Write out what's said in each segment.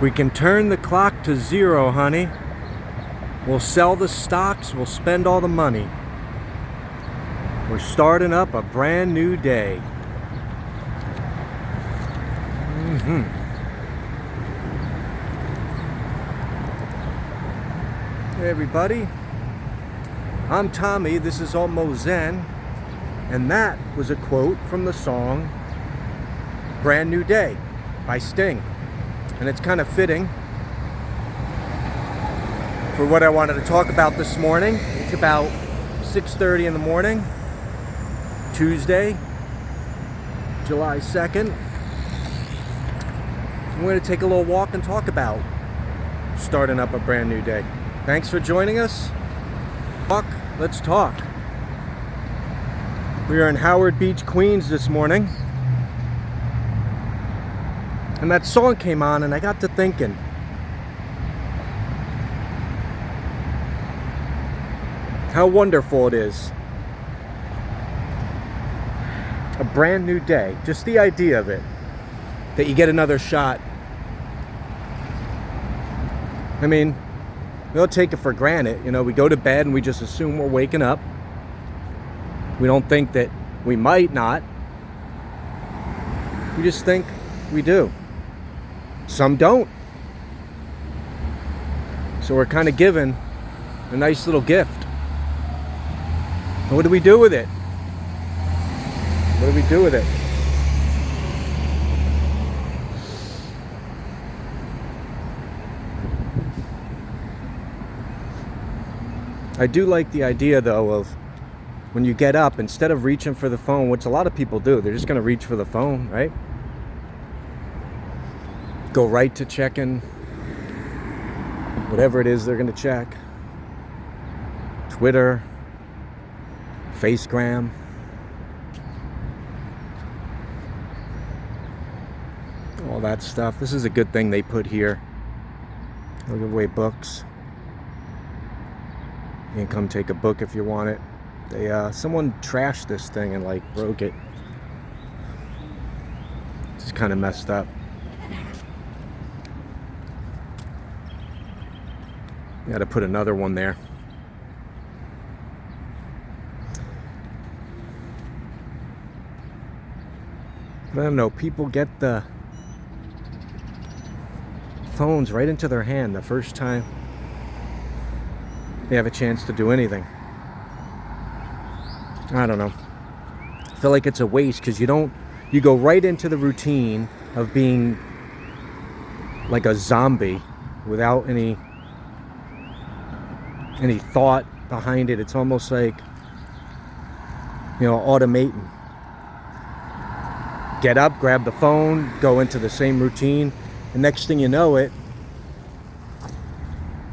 We can turn the clock to zero, honey. We'll sell the stocks, we'll spend all the money. We're starting up a brand new day. Hey everybody, I'm Tommy, this is Almost Zen, and that was a quote from the song Brand New Day by Sting. And it's kind of fitting for what I wanted to talk about this morning. It's about 6:30 in the morning, Tuesday, July 2nd. I'm going to take a little walk and talk about starting up a brand new day. Thanks for joining us. Let's talk. We are in Howard Beach, Queens this morning. And that song came on and I got to thinking. How wonderful it is. A brand new day. Just the idea of it. That you get another shot. I mean, we don't take it for granted. You know, we go to bed and we just assume we're waking up. We don't think that we might not. We just think we do. Some don't. So we're kind of given a nice little gift. And what do we do with it? What do we do with it? I do like the idea, though, of when you get up, instead of reaching for the phone, which a lot of people do, they're just going to reach for the phone, right? Go right to checking whatever it is they're going to check. Twitter, Facegram. All that stuff. This is a good thing they put here. They'll give away books. You can come take a book if you want it. Someone trashed this thing and like broke it. It's kind of messed up. Got to put another one there. But I don't know, people get the phones right into their hand the first time they have a chance to do anything. I don't know. I feel like it's a waste because you go right into the routine of being like a zombie without any thought behind it. It's almost like, you know, automating. Get up, grab the phone, go into the same routine, and next thing you know it,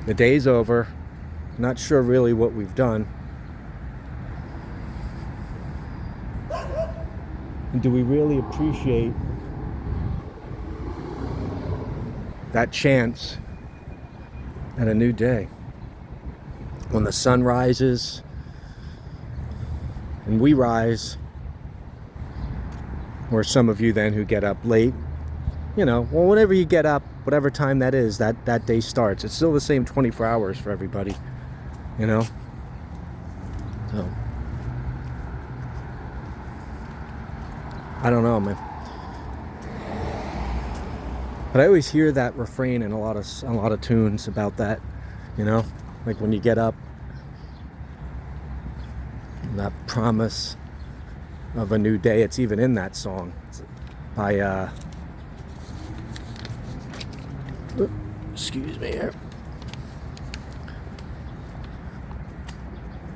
the day's over. Not sure really what we've done. And do we really appreciate that chance at a new day? When the sun rises and we rise, or some of you then who get up late, you know, well, whenever you get up, whatever time that is, that day starts. It's still the same 24 hours for everybody, you know? So, I don't know, man. But I always hear that refrain in a lot of tunes about that, you know? Like when you get up, that promise of a new day. It's even in that song. It's by excuse me here.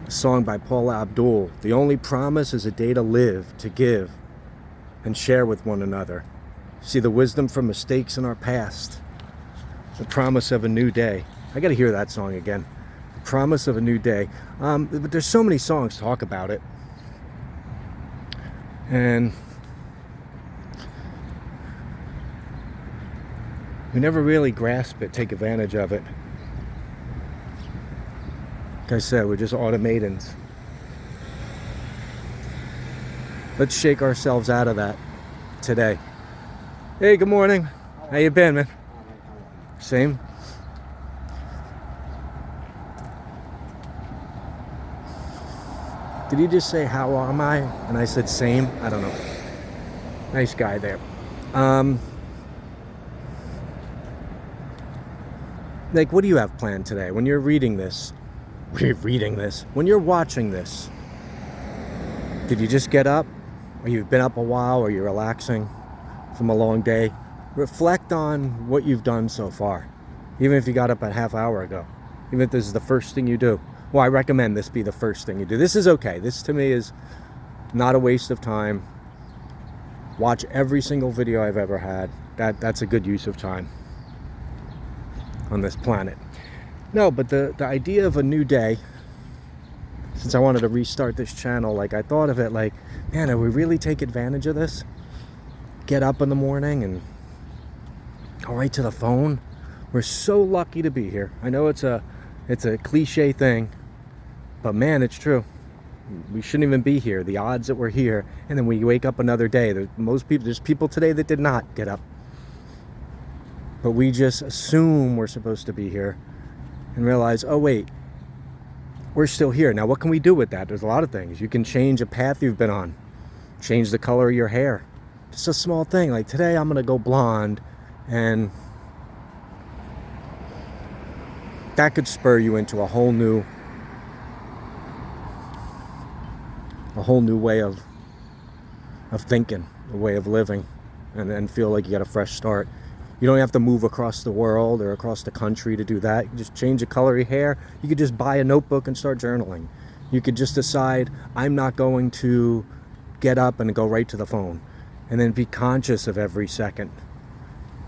A song by Paula Abdul. The only promise is a day to live, to give, and share with one another. See the wisdom from mistakes in our past. The promise of a new day. I gotta hear that song again. The promise of a new day. But there's so many songs talk about it. And we never really grasp it, take advantage of it. Like I said, we're just automatons. Let's shake ourselves out of that today. Hey, good morning. How you been, man? Same? Did he just say, how am I? And I said, same? I don't know. Nice guy there. Like, what do you have planned today? When you're reading this, when you're watching this, did you just get up? Or you've been up a while, or you're relaxing from a long day? Reflect on what you've done so far. Even if you got up a half hour ago. Even if this is the first thing you do. Well, I recommend this be the first thing you do. This is okay. This to me is not a waste of time. Watch every single video I've ever had. That's a good use of time on this planet. No, but the idea of a new day, since I wanted to restart this channel, like I thought of it like, man, do we really take advantage of this? Get up in the morning and go right to the phone. We're so lucky to be here. I know it's a cliche thing, but man, it's true. We shouldn't even be here. The odds that we're here, and then we wake up another day. There's people today that did not get up. But we just assume we're supposed to be here and realize, oh wait, we're still here. Now what can we do with that? There's a lot of things. You can change a path you've been on. Change the color of your hair. Just a small thing. Like today I'm going to go blonde, and that could spur you into a whole new way of thinking, a way of living, and feel like you got a fresh start. You don't have to move across the world or across the country to do that. You can just change the color of your hair. You could just buy a notebook and start journaling. You could just decide, I'm not going to get up and go right to the phone. And then be conscious of every second.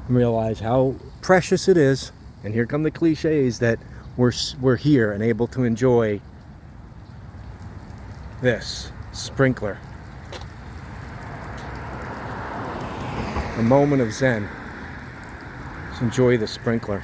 And realize how precious it is. And here come the cliches that we're here and able to enjoy this sprinkler. A moment of Zen. Just enjoy the sprinkler.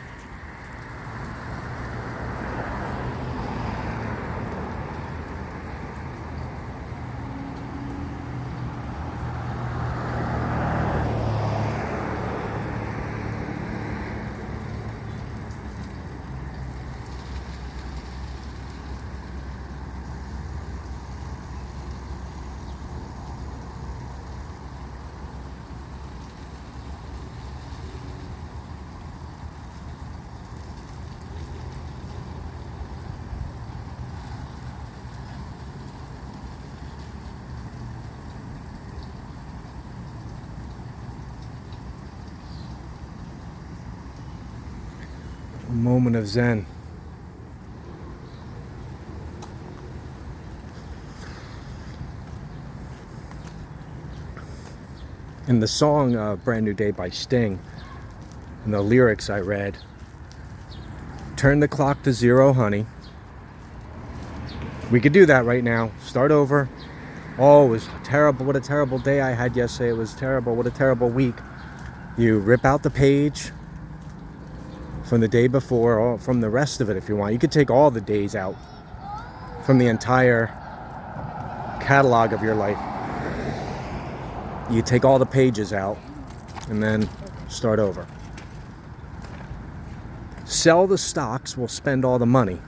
A moment of Zen. In the song Brand New Day by Sting, in the lyrics I read, turn the clock to 0, honey. We could do that right now. Start over. Oh, it was terrible. What a terrible day I had yesterday. It was terrible. What a terrible week. You rip out the page from the day before, or from the rest of it if you want. You could take all the days out from the entire catalog of your life. You take all the pages out and then start over. Sell the stocks, we'll spend all the money.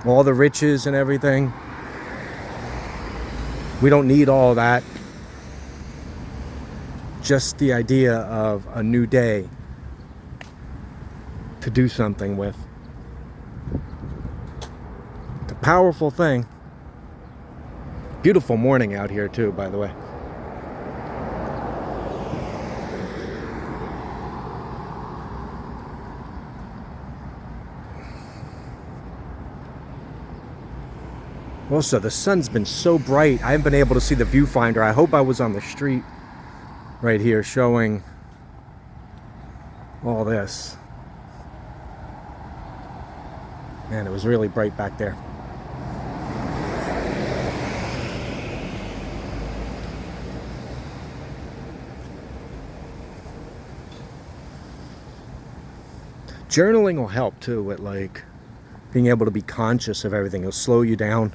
All the riches and everything. We don't need all that. Just the idea of a new day to do something with. It's a powerful thing. Beautiful morning out here too, by the way. Also, the sun's been so bright, I haven't been able to see the viewfinder. I hope I was on the street right here showing all this. Man, it was really bright back there. Journaling will help too with like being able to be conscious of everything. It'll slow you down.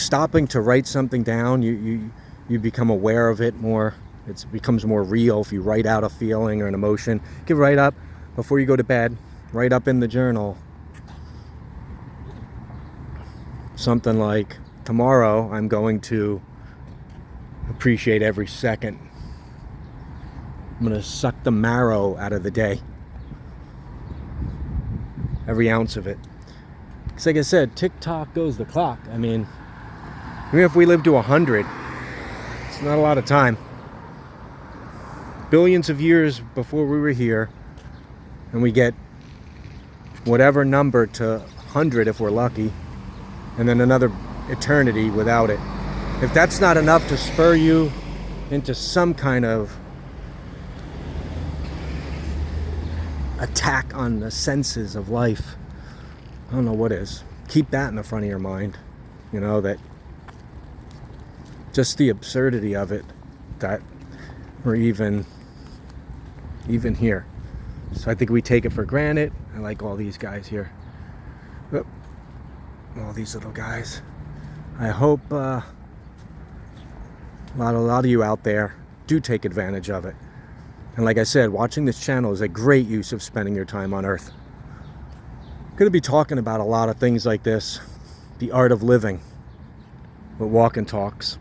stopping to write something down, you become aware of it more. It becomes more real if you write out a feeling or an emotion. You can write up before you go to bed, write up in the journal something like, tomorrow I'm going to appreciate every second. I'm going to suck the marrow out of the day. Every ounce of it. Because like I said, tick-tock goes the clock. I mean, even if we live to 100, it's not a lot of time. Billions of years before we were here, and we get whatever number to 100 if we're lucky, and then another eternity without it. If that's not enough to spur you into some kind of attack on the senses of life, I don't know what is. Keep that in the front of your mind. You know, that just the absurdity of it, that we're even here. So I think we take it for granted. I like all these guys here. All these little guys. I hope a lot of you out there do take advantage of it. And like I said, watching this channel is a great use of spending your time on Earth. I'm going to be talking about a lot of things like this. The art of living with walk and talks.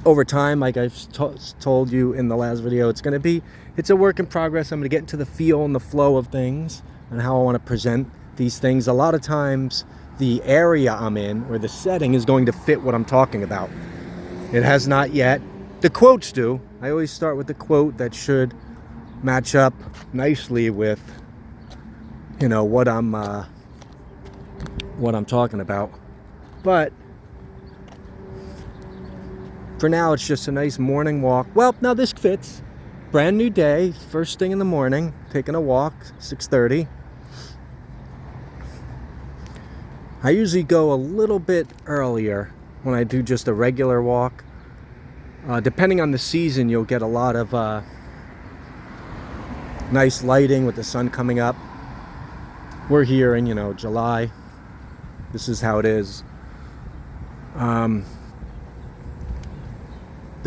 Over time, like I've told you in the last video, it's a work in progress. I'm going to get into the feel and the flow of things and how I want to present these things. A lot of times, the area I'm in or the setting is going to fit what I'm talking about. It has not yet. The quotes do. I always start with the quote that should match up nicely with, you know, what I'm talking about. But for now, it's just a nice morning walk. Well, now this fits. Brand new day, first thing in the morning, taking a walk, 6:30. I usually go a little bit earlier when I do just a regular walk. Depending on the season, you'll get a lot of nice lighting with the sun coming up. We're here in, July. This is how it is. But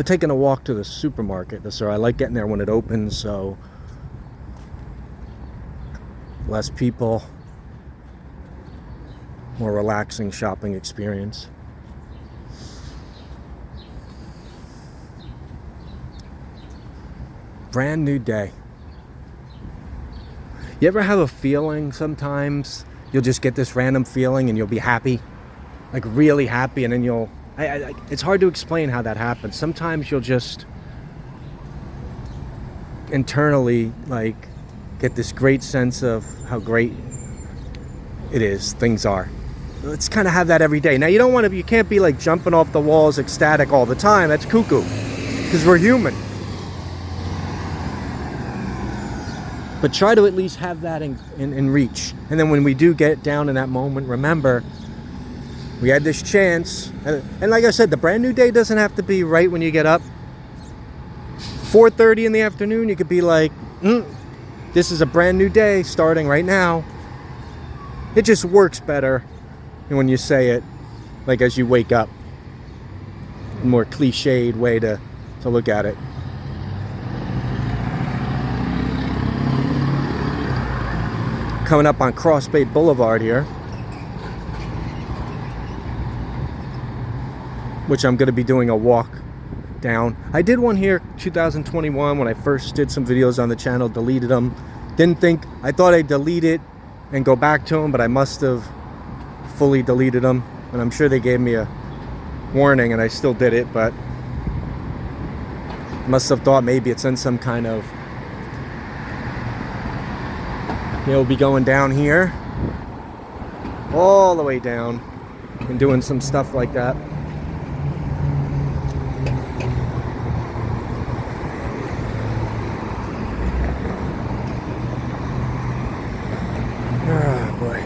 taking a walk to the supermarket, so I like getting there when it opens, so less people, more relaxing shopping experience. Brand new day. You ever have a feeling sometimes you'll just get this random feeling and you'll be happy, like really happy, and then it's hard to explain how that happens. Sometimes you'll just internally like get this great sense of how great things are. Let's kind of have that every day. Now you can't be like jumping off the walls ecstatic all the time. That's cuckoo, because we're human. But try to at least have that in reach. And then when we do get down in that moment, remember, we had this chance. And like I said, the brand new day doesn't have to be right when you get up. 4:30 in the afternoon, you could be like, this is a brand new day starting right now. It just works better when you say it like as you wake up. A more cliched way to look at it. Coming up on Cross Bay Boulevard here, which I'm going to be doing a walk down. I did one here 2021 when I first did some videos on the channel, deleted them. I thought I'd delete it and go back to them, but I must have fully deleted them. And I'm sure they gave me a warning and I still did it, but must have thought maybe it's in some kind of, we'll be going down here, all the way down, and doing some stuff like that. Oh boy.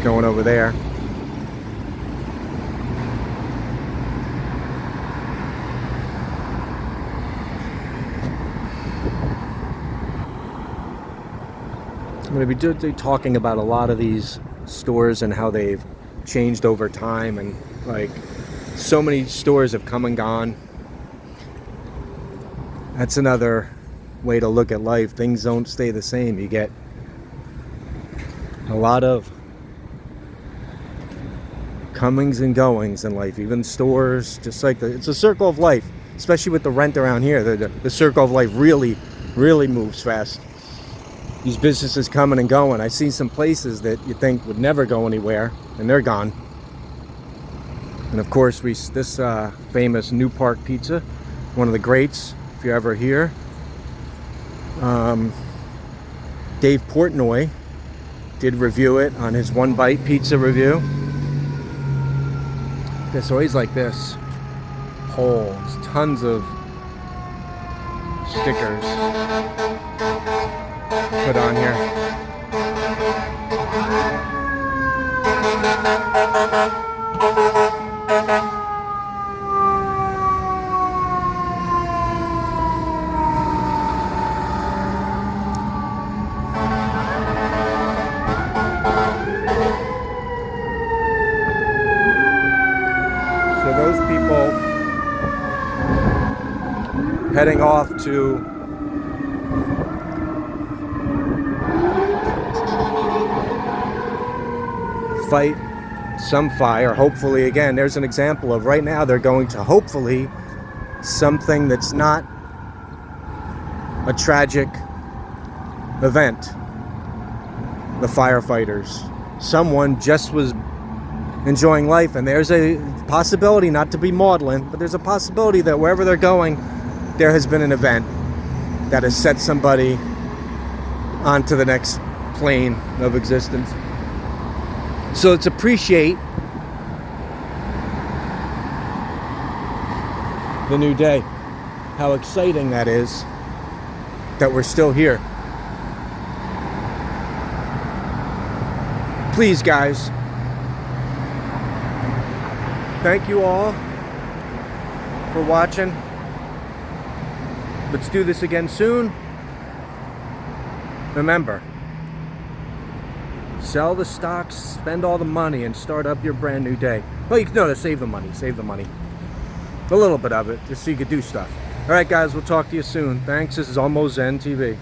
Going over there. I'm going to be talking about a lot of these stores and how they've changed over time, and like so many stores have come and gone. That's another way to look at life. Things don't stay the same. You get a lot of comings and goings in life, even stores, just like it's a circle of life, especially with the rent around here. The circle of life really moves fast. These businesses coming and going. I see some places that you think would never go anywhere, and they're gone. And of course, this famous New Park Pizza, one of the greats, if you're ever here. Dave Portnoy did review it on his One Bite Pizza review. It's always like this. Holes, tons of stickers put on here. So those people heading off to fight some fire, hopefully. Again, there's an example of right now they're going to hopefully something that's not a tragic event. The firefighters, someone just was enjoying life, and there's a possibility, not to be maudlin, but there's a possibility that wherever they're going, there has been an event that has set somebody onto the next plane of existence. So let's appreciate the new day. How exciting that is that we're still here. Please, guys, thank you all for watching. Let's do this again soon. Remember, sell the stocks, spend all the money, and start up your brand new day. Well, you can know to save the money. A little bit of it, just so you could do stuff. All right, guys, we'll talk to you soon. Thanks. This is Almost Zen TV.